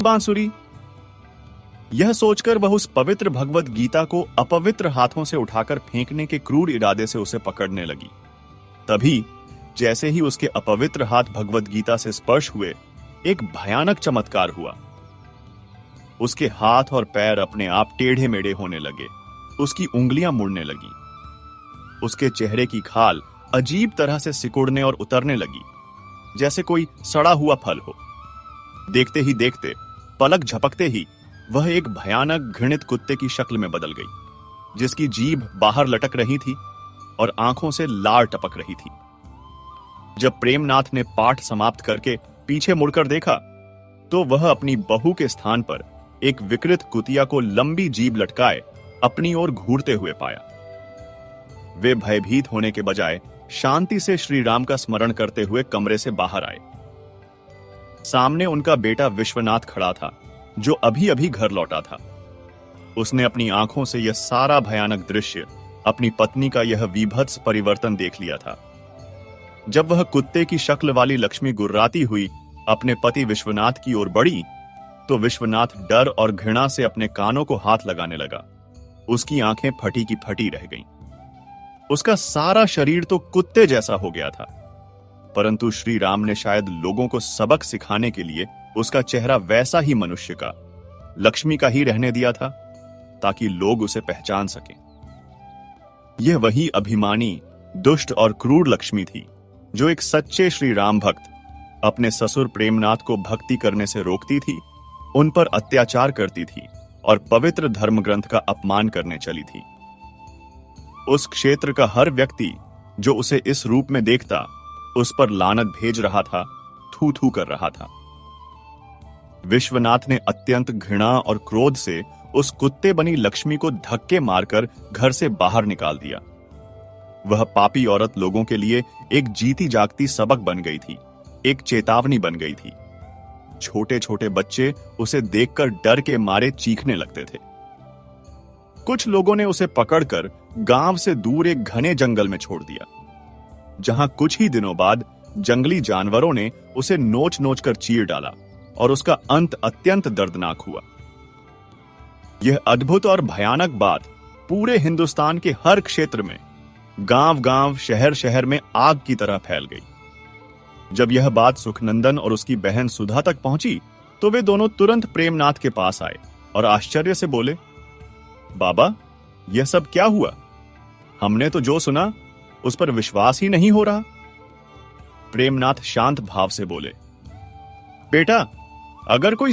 बांसुरी। यह सोचकर वह उस पवित्र भगवत गीता को अपवित्र हाथों से उठाकर फेंकने के क्रूर इरादे से उसे पकड़ने लगी। तभी जैसे ही उसके अपवित्र हाथ भगवत गीता से स्पर्श हुए, एक भयानक चमत्कार हुआ। उसके हाथ और पैर अपने आप टेढ़े मेढ़े होने लगे, उसकी उंगलियां मुड़ने लगी, उसके चेहरे की खाल अजीब तरह से सिकुड़ने और उतरने लगी, जैसे कोई सड़ा हुआ फल हो। देखते ही देखते, पलक झपकते ही वह एक भयानक घृणित कुत्ते की शक्ल में बदल गई, जिसकी जीभ बाहर लटक रही थी और आंखों से लार टपक रही थी। जब प्रेमनाथ ने पाठ समाप्त करके पीछे मुड़कर देखा, तो वह अपनी बहू के स्थान पर एक विकृत कुतिया को लंबी जीभ लटकाए अपनी ओर घूरते हुए पाया। वे भयभीत होने के बजाय शांति से श्री राम का स्मरण करते हुए कमरे से बाहर आए। सामने उनका बेटा विश्वनाथ खड़ा था, जो अभी अभी घर लौटा था। उसने अपनी आंखों से यह सारा भयानक दृश्य, अपनी पत्नी का यह विभत्स परिवर्तन देख लिया था। जब वह कुत्ते की शक्ल वाली लक्ष्मी गुर्राती हुई अपने पति विश्वनाथ की ओर बढ़ी, तो विश्वनाथ डर और घृणा से अपने कानों को हाथ लगाने लगा। उसकी आंखें फटी की फटी रह गईं। उसका सारा शरीर तो कुत्ते जैसा हो गया था, परंतु श्री राम ने शायद लोगों को सबक सिखाने के लिए उसका चेहरा वैसा ही मनुष्य का, लक्ष्मी का ही रहने दिया था, ताकि लोग उसे पहचान सकें। यह वही अभिमानी, दुष्ट और क्रूर लक्ष्मी थी, जो एक सच्चे श्री राम भक्त अपने ससुर प्रेमनाथ को भक्ति करने से रोकती थी, उन पर अत्याचार करती थी और पवित्र धर्म ग्रंथ का अपमान करने चली थी। उस क्षेत्र का हर व्यक्ति जो उसे इस रूप में देखता, उस पर लानत भेज रहा था, थू थू कर रहा था। विश्वनाथ ने अत्यंत घृणा और क्रोध से उस कुत्ते बनी लक्ष्मी को धक्के मारकर घर से बाहर निकाल दिया। वह पापी औरत लोगों के लिए एक जीती जागती सबक बन गई थी, एक चेतावनी बन गई थी। छोटे छोटे बच्चे उसे देखकर डर के मारे चीखने लगते थे। कुछ लोगों ने उसे पकड़कर गांव से दूर एक घने जंगल में छोड़ दिया, जहां कुछ ही दिनों बाद जंगली जानवरों ने उसे नोच नोच कर चीर डाला और उसका अंत अत्यंत दर्दनाक हुआ। यह अद्भुत और भयानक बात पूरे हिंदुस्तान के हर क्षेत्र में, गांव गांव, शहर शहर में आग की तरह फैल गई। जब यह बात सुखनंदन और उसकी बहन सुधा तक पहुंची, तो वे दोनों तुरंत प्रेमनाथ के पास आए और आश्चर्य से बोले, बाबा, यह सब क्या हुआ? हमने तो जो सुना उस पर विश्वास ही नहीं हो रहा। प्रेमनाथ शांत भाव से बोले, बेटा, अगर कोई